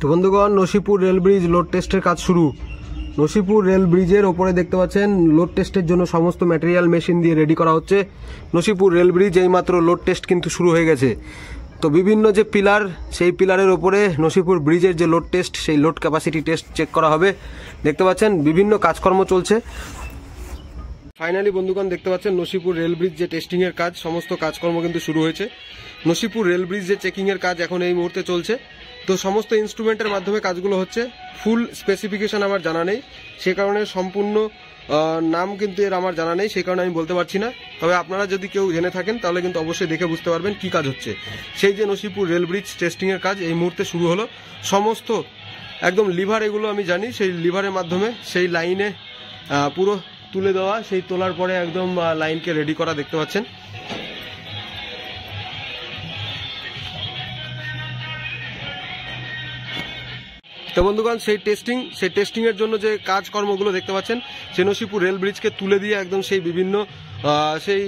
তো বন্ধুগণ, Nasipur rail bridge load টেস্টের কাজ শুরু। নসিপুর রেল ব্রিজের ওপরে দেখতে পাচ্ছেন লোড টেস্টের জন্য সমস্ত ম্যাটেরিয়াল মেশিন দিয়ে রেডি করা হচ্ছে। নসিপুর রেল ব্রিজ এইমাত্র লোড টেস্ট কিন্তু শুরু হয়ে গেছে। তো বিভিন্ন যে পিলার, সেই পিলারের ওপরে নসিপুর ব্রিজের যে লোড টেস্ট, সেই লোড ক্যাপাসিটি টেস্ট চেক করা হবে। দেখতে পাচ্ছেন বিভিন্ন কাজকর্ম চলছে। ফাইনালি বন্ধুগণ দেখতে পাচ্ছেন নসিপুর রেল ব্রিজ যে টেস্টিংয়ের কাজ, সমস্ত কাজকর্ম কিন্তু শুরু হয়েছে। নসিপুর রেল ব্রিজ যে চেকিংয়ের কাজ এখন এই মুহূর্তে চলছে। তো সমস্ত ইনস্ট্রুমেন্টের মাধ্যমে কাজগুলো হচ্ছে। ফুল স্পেসিফিকেশন আমার জানা নেই, সে কারণে সম্পূর্ণ নাম কিন্তু এর আমার জানা নেই, সেই কারণে আমি বলতে পারছি না। তবে আপনারা যদি কেউ জেনে থাকেন তাহলে কিন্তু অবশ্যই দেখে বুঝতে পারবেন কি কাজ হচ্ছে। সেই যে নসিপুর রেল ব্রিজ টেস্টিংয়ের কাজ এই মুহূর্তে শুরু হলো। সমস্ত একদম লিভার, এগুলো আমি জানি, সেই লিভারের মাধ্যমে সেই লাইনে পুরো তুলে দেওয়া, সেই তোলার পরে একদম লাইনকে রেডি করা দেখতে পাচ্ছেন। তো বন্ধুগণ, সেই টেস্টিংয়ের জন্য যে কাজকর্মগুলো দেখতে পাচ্ছেন, সেই নসিপুর রেল ব্রিজকে তুলে দিয়ে একদম সেই বিভিন্ন সেই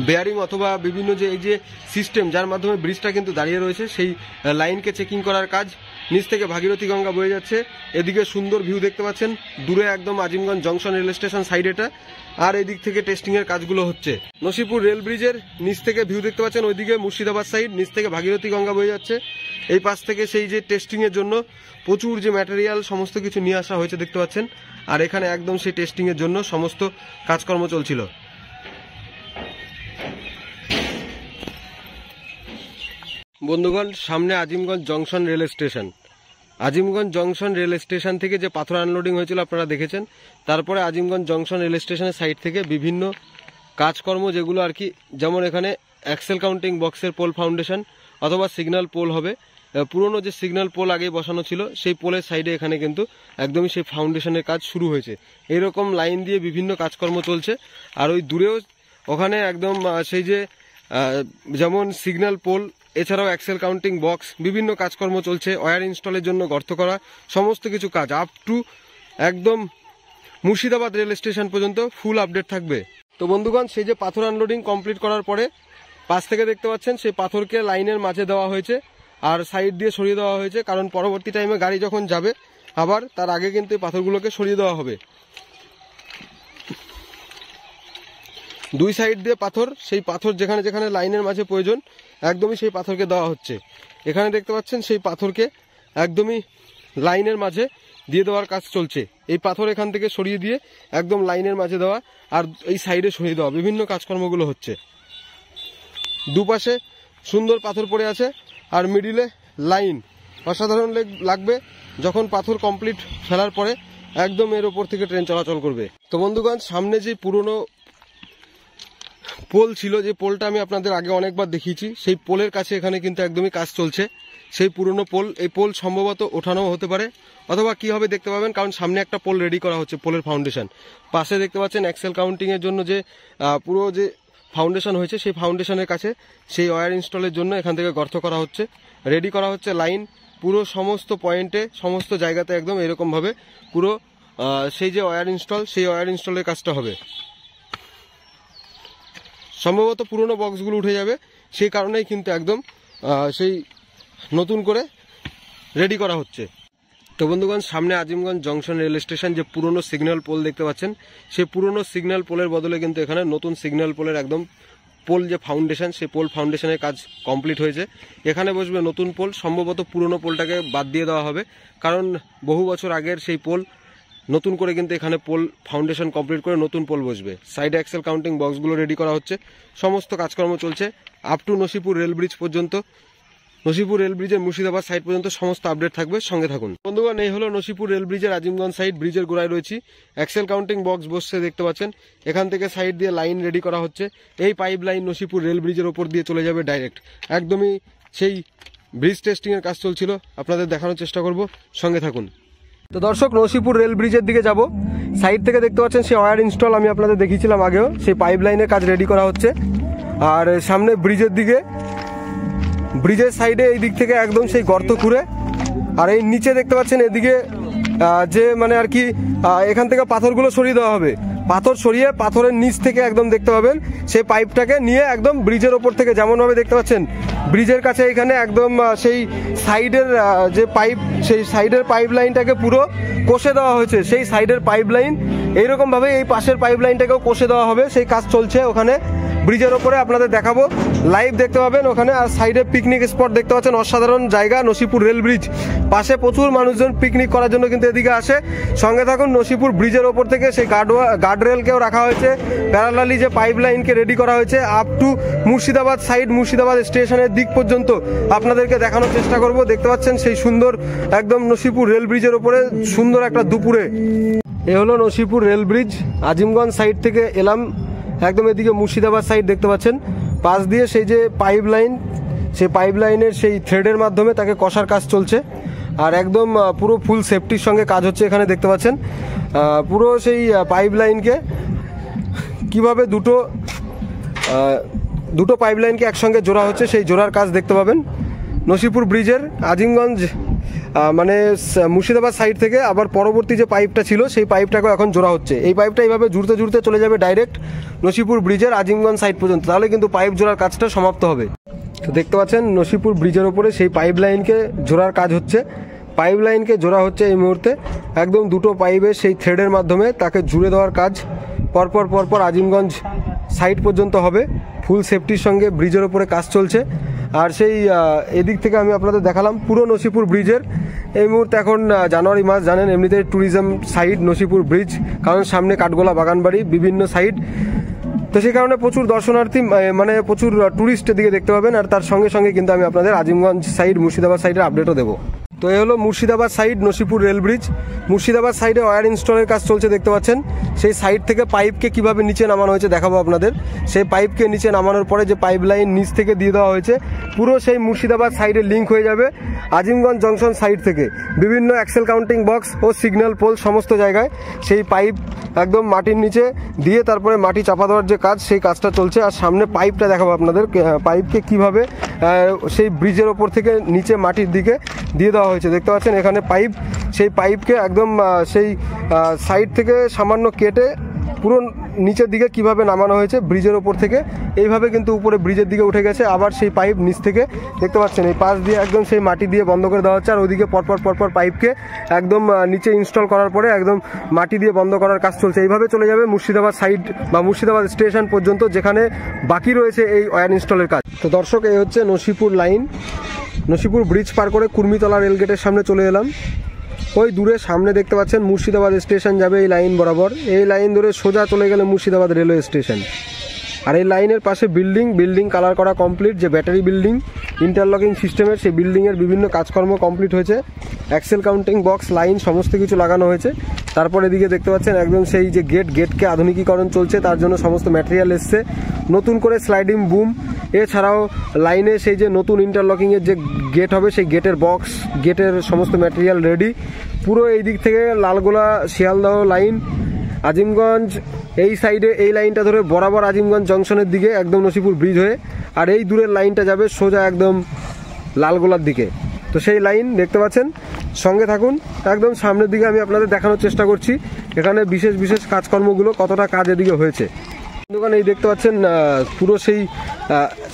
বেয়ারিং অথবা বিভিন্ন যে এই যে সিস্টেম যার মাধ্যমে ব্রিজটা কিন্তু দাঁড়িয়ে রয়েছে, সেই লাইনকে চেকিং করার কাজ। নিচ থেকে ভাগীরথী গঙ্গা বয়ে যাচ্ছে, এদিকে সুন্দর ভিউ দেখতে পাচ্ছেন, দূরে একদম Azimganj junction rail station side এটা, আর এদিক থেকে টেস্টিংয়ের কাজগুলো হচ্ছে। নসিপুর রেল ব্রিজের নিচ থেকে ভিউ দেখতে পাচ্ছেন, ওইদিকে মুর্শিদাবাদ সাইড, নিচ থেকে ভাগীরথী গঙ্গা বয়ে যাচ্ছে। এই পাশ থেকে সেই যে টেস্টিংয়ের জন্য প্রচুর যে ম্যাটেরিয়াল সমস্ত কিছু নিয়ে আসা হয়েছে দেখতে পাচ্ছেন। আর এখানে একদম সেই টেস্টিংয়ের জন্য সমস্ত কাজকর্ম চলছিল। বন্ধুগণ, সামনে Azimganj junction rail station. Azimganj junction rail station থেকে যে পাথর আনলোডিং হয়েছিল আপনারা দেখেছেন। তারপরে আজিমগঞ্জ জংশন রেল স্টেশনের সাইড থেকে বিভিন্ন কাজকর্ম যেগুলো আর কি, যেমন এখানে অ্যাক্সেল কাউন্টিং বক্সের পোল ফাউন্ডেশন অথবা সিগন্যাল পোল হবে। পুরনো যে সিগন্যাল পোল আগে বসানো ছিল, সেই পোলের সাইডে এখানে কিন্তু একদমই সেই ফাউন্ডেশনের কাজ শুরু হয়েছে। এইরকম লাইন দিয়ে বিভিন্ন কাজকর্ম চলছে। আর ওই দূরেও ওখানে একদম সেই যে যেমন সিগন্যাল পোল, এছাড়াও অ্যাক্সেল কাউন্টিং বক্স, বিভিন্ন কাজকর্ম চলছে। ওয়্যার ইনস্টলের জন্য গর্ত করা, সমস্ত কিছু কাজ আপ টু একদম মুর্শিদাবাদ রেল স্টেশন পর্যন্ত ফুল আপডেট থাকবে। তো বন্ধুগণ, সেই যে পাথর আনলোডিং কমপ্লিট করার পরে পাশ থেকে দেখতে পাচ্ছেন সেই পাথরকে লাইনের মাঝে দেওয়া হয়েছে আর সাইড দিয়ে সরিয়ে দেওয়া হয়েছে, কারণ পরবর্তী টাইমে গাড়ি যখন যাবে আবার তার আগে কিন্তু এই পাথরগুলোকে সরিয়ে দেওয়া হবে। দুই সাইড দিয়ে পাথর, সেই পাথর যেখানে যেখানে লাইনের মাঝে প্রয়োজন একদমই সেই পাথরকে দেওয়া হচ্ছে। এখানে দেখতে পাচ্ছেন সেই পাথরকে একদমই লাইনের মাঝে দিয়ে দেওয়ার কাজ চলছে। এই পাথর এখান থেকে সরিয়ে দিয়ে একদম লাইনের মাঝে দেওয়া আর এই সাইডে সরিয়ে দেওয়া, বিভিন্ন কাজকর্মগুলো হচ্ছে। দুপাশে সুন্দর পাথর পড়ে আছে আর মিডিলে লাইন অসাধারণ লাগবে যখন পাথর কমপ্লিট ফেলার পরে একদম এর ওপর থেকে ট্রেন চলাচল করবে। তো বন্ধুগণ, সামনে যে পুরনো পোল ছিল, যে পোলটা আমি আপনাদের আগে অনেকবার দেখিয়েছি, সেই পোলের কাছে এখানে কিন্তু একদমই কাজ চলছে। সেই পুরনো পোল, এই পোল সম্ভবত ওঠানো হতে পারে অথবা কি হবে দেখতে পাবেন, কারণ সামনে একটা পোল রেডি করা হচ্ছে, পোলের ফাউন্ডেশন। পাশে দেখতে পাচ্ছেন অ্যাক্সেল কাউন্টিংয়ের জন্য যে পুরো যে ফাউন্ডেশন হয়েছে, সেই ফাউন্ডেশনের কাছে সেই ওয়্যার ইনস্টলের জন্য এখান থেকে গর্ত করা হচ্ছে, রেডি করা হচ্ছে লাইন। পুরো সমস্ত পয়েন্টে, সমস্ত জায়গাতে একদম এরকমভাবে পুরো সেই যে ওয়্যার ইনস্টল, সেই ওয়্যার ইনস্টলের কাজটা হবে। সম্ভবত পুরনো বক্সগুলো উঠে যাবে, সেই কারণেই কিন্তু একদম সেই নতুন করে রেডি করা হচ্ছে। তো বন্ধুগণ, সামনে আজিমগঞ্জ জংশন রেল স্টেশন, যে পুরনো সিগন্যাল পোল দেখতে পাচ্ছেন, সেই পুরনো সিগন্যাল পোলের বদলে কিন্তু এখানে নতুন সিগন্যাল পোলের একদম পোল যে ফাউন্ডেশন, সেই পোল ফাউন্ডেশনের কাজ কমপ্লিট হয়েছে। এখানে বসবে নতুন পোল, সম্ভবত পুরনো পোলটাকে বাদ দিয়ে দেওয়া হবে, কারণ বহু বছর আগের সেই পোল নতুন করে কিন্তু এখানে পোল ফাউন্ডেশন কমপ্লিট করে নতুন পোল বসবে। সাইডে অ্যাক্সেল কাউন্টিং বক্সগুলো রেডি করা হচ্ছে, সমস্ত কাজকর্ম চলছে up to Nasipur rail bridge পর্যন্ত। নসিপুর রেল ব্রিজের মুর্শিদাবাদ সাইড পর্যন্ত সমস্ত আপডেট থাকবে, সঙ্গে থাকুন। বন্ধুগণ, এই হলো নসিপুর রেল ব্রিজের আজিমগঞ্জ সাইড। ব্রিজের গোড়ায় রয়েছি, অ্যাক্সেল কাউন্টিং বক্স বসছে দেখতে পাচ্ছেন। এখান থেকে সাইড দিয়ে লাইন রেডি করা হচ্ছে। এই পাইপ লাইন নসিপুর রেল ব্রিজের ওপর দিয়ে চলে যাবে ডাইরেক্ট, একদমই সেই ব্রিজ টেস্টিংয়ের কাজ চলছিল, আপনাদের দেখানোর চেষ্টা করব, সঙ্গে থাকুন। তো দর্শক, নসিপুর রেল ব্রিজের দিকে যাব। সাইড থেকে দেখতে পাচ্ছেন সেই ওয়্যার ইনস্টল আমি আপনাদের দেখিয়েছিলাম আগেও, সেই পাইপ লাইনের কাজ রেডি করা হচ্ছে। আর সামনে ব্রিজের দিকে, ব্রিজের সাইডে এই দিক থেকে একদম সেই গর্ত খুঁড়ে, আর এই নিচে দেখতে পাচ্ছেন এদিকে যে মানে আর কি এখান থেকে পাথরগুলো সরিয়ে দেওয়া হবে। পাথর সরিয়ে পাথরের নিচ থেকে একদম দেখতে পাবেন সেই পাইপটাকে নিয়ে একদম ব্রিজের ওপর থেকে যেমনভাবে দেখতে পাচ্ছেন ব্রিজের কাছে এখানে একদম সেই সাইডের যে পাইপ সেই সাইডের পাইপ লাইনটাকে পুরো কষে দেওয়া হয়েছে। সেই সাইডের পাইপ লাইন এইরকমভাবে এই পাশের পাইপ লাইনটাকেও কষে দেওয়া হবে, সেই কাজ চলছে ওখানে ব্রিজের ওপরে, আপনাদের দেখাবো লাইভ দেখতে পাবেন ওখানে। আর সাইডে পিকনিক স্পট দেখতে পাচ্ছেন, অসাধারণ জায়গা নসিপুর রেল ব্রিজ পাশে প্রচুর মানুষজন পিকনিক করার জন্য কিন্তু এদিকে আসে। সঙ্গে থাকুন, নসিপুর ব্রিজের ওপর থেকে সেই গার্ড রেলকেও রাখা হয়েছে, প্যারালালি যে পাইপ লাইনকে রেডি করা হয়েছে up to Murshidabad side, Murshidabad স্টেশনের দিক পর্যন্ত আপনাদেরকে দেখানোর চেষ্টা করব। দেখতে পাচ্ছেন সেই সুন্দর একদম নসিপুর রেল ব্রিজের ওপরে সুন্দর একটা দুপুরে। এ হলো Nasipur rail bridge, Azimganj side থেকে এলাম একদম এদিকে মুর্শিদাবাদ সাইড দেখতে পাচ্ছেন। পাশ দিয়ে সেই যে পাইপ লাইন, সেই পাইপ লাইনের সেই থ্রেডের মাধ্যমে তাকে কষার কাজ চলছে, আর একদম পুরো ফুল সেফটির সঙ্গে কাজ হচ্ছে এখানে দেখতে পাচ্ছেন। পুরো সেই পাইপ লাইনকে কীভাবে দুটো পাইপ লাইনকে একসঙ্গে জোড়া হচ্ছে সেই জোড়ার কাজ দেখতে পাবেন নসিপুর ব্রিজের। আজিমগঞ্জ মানে মুর্শিদাবাদ সাইড থেকে আবার পরবর্তী যে পাইপটা ছিল সেই পাইপটাকেও এখন জোড়া হচ্ছে। এই পাইপটা এইভাবে জুড়তে জুড়তে চলে যাবে ডাইরেক্ট নসিপুর ব্রিজের আজিমগঞ্জ সাইড পর্যন্ত, তাহলে কিন্তু পাইপ জোড়ার কাজটা সমাপ্ত হবে। তো দেখতে পাচ্ছেন নসিপুর ব্রিজের ওপরে সেই পাইপ লাইনকে জোড়ার কাজ হচ্ছে, পাইপ লাইনকে জোড়া হচ্ছে এই মুহূর্তে একদম দুটো পাইপের সেই থ্রেডের মাধ্যমে তাকে জুড়ে দেওয়ার কাজ পরপর আজিমগঞ্জ সাইড পর্যন্ত হবে। ফুল সেফটির সঙ্গে ব্রিজের ওপরে কাজ চলছে। আর সেই এদিক থেকে আমি আপনাদের দেখালাম পুরো নসিপুর ব্রিজের। এই মুহূর্তে এখন জানুয়ারি মাস, জানেন এমনিতে ট্যুরিজম সাইড নসিপুর ব্রিজ, কারণ সামনে কাঠগোলা বাগানবাড়ি বিভিন্ন সাইড, তো সেই কারণে প্রচুর দর্শনার্থী মানে প্রচুর ট্যুরিস্ট এদিকে দেখতে পাবেন। আর তার সঙ্গে সঙ্গে কিন্তু আমি আপনাদের আজিমগঞ্জ সাইড মুর্শিদাবাদ সাইডের আপডেটও দেবো। তো এই হলো Murshidabad side Nasipur rail bridge. Murshidabad সাইডে ওয়্যার ইনস্টলের কাজ চলছে দেখতে পাচ্ছেন। সেই সাইড থেকে পাইপকে কিভাবে নিচে নামানো হয়েছে দেখাবো আপনাদের। সেই পাইপকে নিচে নামানোর পরে যে পাইপ লাইন নিচ থেকে দিয়ে দেওয়া হয়েছে পুরো সেই মুর্শিদাবাদ সাইডে লিঙ্ক হয়ে যাবে আজিমগঞ্জ জংশন সাইড থেকে বিভিন্ন অ্যাক্সেল কাউন্টিং বক্স ও সিগন্যাল পোল সমস্ত জায়গায় সেই পাইপ একদম মাটির নিচে দিয়ে তারপরে মাটি চাপা দেওয়ার যে কাজ সেই কাজটা চলছে। আর সামনে পাইপটা দেখাবো আপনাদের, পাইপকে কিভাবে সেই ব্রিজের ওপর থেকে নিচে মাটির দিকে দিয়ে দেওয়া হয়েছে দেখতে পাচ্ছেন এখানে পাইপ। সেই পাইপকে একদম সেই সাইড থেকে সামান্য কেটে পুরো নিচের দিকে কিভাবে নামানো হয়েছে ব্রিজের ওপর থেকে, এইভাবে কিন্তু উপরে ব্রিজের দিকে উঠে গেছে। আবার সেই পাইপ নিচ থেকে দেখতে পাচ্ছেন এই পাশ দিয়ে একদম সেই মাটি দিয়ে বন্ধ করে দেওয়া হচ্ছে। আর ওইদিকে পরপর পাইপকে একদম নিচে ইনস্টল করার পরে একদম মাটি দিয়ে বন্ধ করার কাজ চলছে। এইভাবে চলে যাবে মুর্শিদাবাদ সাইড বা মুর্শিদাবাদ স্টেশন পর্যন্ত, যেখানে বাকি রয়েছে এই ওয়্যার ইনস্টলের কাজ। তো দর্শক, এই হচ্ছে নসিপুর লাইন। নসিপুর ব্রিজ পার করে কুর্মিতলা রেলগেটের সামনে চলে এলাম। ওই দূরে সামনে দেখতে পাচ্ছেন মুর্শিদাবাদ স্টেশন যাবে এই লাইন বরাবর। এই লাইন ধরে সোজা চলে গেলে মুর্শিদাবাদ রেলওয়ে স্টেশন। আর এই লাইনের পাশে বিল্ডিং কালার করা কমপ্লিট, যে ব্যাটারি বিল্ডিং ইন্টারলকিং সিস্টেমের, সেই বিল্ডিংয়ের বিভিন্ন কাজকর্ম কমপ্লিট হয়েছে। অ্যাক্সেল কাউন্টিং বক্স লাইন সমস্ত কিছু লাগানো হয়েছে। তারপর এদিকে দেখতে পাচ্ছেন একদম সেই যে গেটকে আধুনিকীকরণ চলছে, তার জন্য সমস্ত ম্যাটেরিয়াল এসছে, নতুন করে স্লাইডিং বুম, এছাড়াও লাইনে সেই যে নতুন ইন্টারলকিংয়ের যে গেট হবে সেই গেটের বক্স, গেটের সমস্ত ম্যাটেরিয়াল রেডি। পুরো এই দিক থেকে লালগোলা শিয়ালদহ লাইন আজিমগঞ্জ এই সাইডে এই লাইনটা ধরে বরাবর আজিমগঞ্জ জংশনের দিকে একদম নসিপুর ব্রিজ হয়ে, আর এই দূরের লাইনটা যাবে সোজা একদম লালগোলার দিকে। তো সেই লাইন দেখতে পাচ্ছেন, সঙ্গে থাকুন, একদম সামনের দিকে আমি আপনাদের দেখানোর চেষ্টা করছি এখানে বিশেষ কাজকর্মগুলো কতটা কাজ এদিকে হয়েছে। দোকানে এই দেখতে পাচ্ছেন পুরো সেই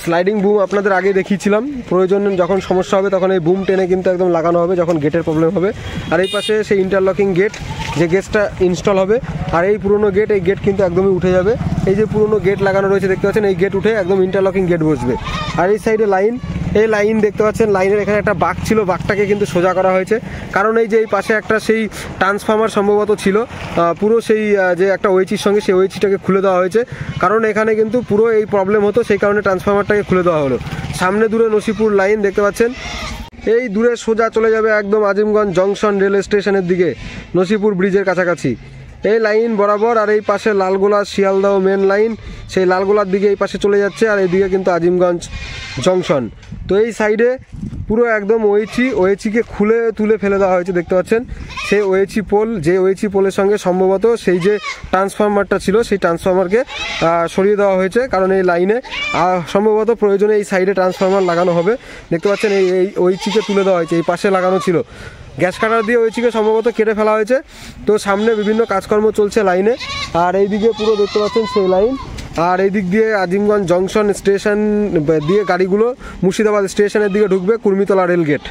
স্লাইডিং বুম আপনাদের আগে দেখিয়েছিলাম, প্রয়োজন যখন সমস্যা হবে তখন এই বুম টেনে কিন্তু একদম লাগানো হবে যখন গেটের প্রবলেম হবে। আর এই পাশে সেই ইন্টারলকিং গেট, যে গেটটা ইনস্টল হবে। আর এই পুরনো গেট, এই গেট কিন্তু একদমই উঠে যাবে। এই যে পুরনো গেট লাগানো রয়েছে দেখতে পাচ্ছেন, এই গেট উঠে একদম ইন্টারলকিং গেট বসবে। আর এই সাইডে লাইন, এই লাইন দেখতে পাচ্ছেন, লাইনের এখানে একটা বাঁক ছিল, বাঁকটাকে কিন্তু সোজা করা হয়েছে। কারণ এই যে এই পাশে একটা সেই ট্রান্সফর্মার সম্ভবত ছিল, পুরো সেই যে একটা ওয়েচির সঙ্গে সেই ওয়েচিটাকে খুলে দেওয়া হয়েছে। কারণ এখানে কিন্তু পুরো এই প্রবলেম হতো, সেই কারণে ট্রান্সফর্মারটাকে খুলে দেওয়া হলো। সামনে দূরে নসিপুর লাইন দেখতে পাচ্ছেন, এই দূরে সোজা চলে যাবে একদম আজিমগঞ্জ জংশন রেল স্টেশনের দিকে, নসিপুর ব্রিজের কাছাকাছি এই লাইন বরাবর। আর এই পাশে লালগোলা শিয়ালদহ মেন লাইন, সেই লালগোলার দিকে এই পাশে চলে যাচ্ছে। আর এইদিকে কিন্তু আজিমগঞ্জ জংশন। তো এই সাইডে পুরো একদম ওয়েচিকে খুলে তুলে ফেলে দেওয়া হয়েছে দেখতে পাচ্ছেন। সেই ওয়েচি পোল, যে ওয়েচি পোলের সঙ্গে সম্ভবত সেই যে ট্রান্সফর্মারটা ছিল সেই ট্রান্সফর্মারকে সরিয়ে দেওয়া হয়েছে। কারণ এই লাইনে সম্ভবত প্রয়োজনে এই সাইডে ট্রান্সফর্মার লাগানো হবে। দেখতে পাচ্ছেন এই ওয়েচিকে তুলে দেওয়া হয়েছে, এই পাশে লাগানো ছিল। গ্যাস কাটার দিয়ে ওইদিকে সম্ভবত কেটে ফেলা হয়েছে। তো সামনে বিভিন্ন কাজকর্ম চলছে লাইনে, আর এইদিকে পুরো দেখতে পাচ্ছেন সেই লাইন। আর এই দিক দিয়ে আজিমগঞ্জ জংশন স্টেশন দিয়ে গাড়িগুলো মুর্শিদাবাদ স্টেশনের দিকে ঢুকবে, কুর্মিতলা রেলগেট।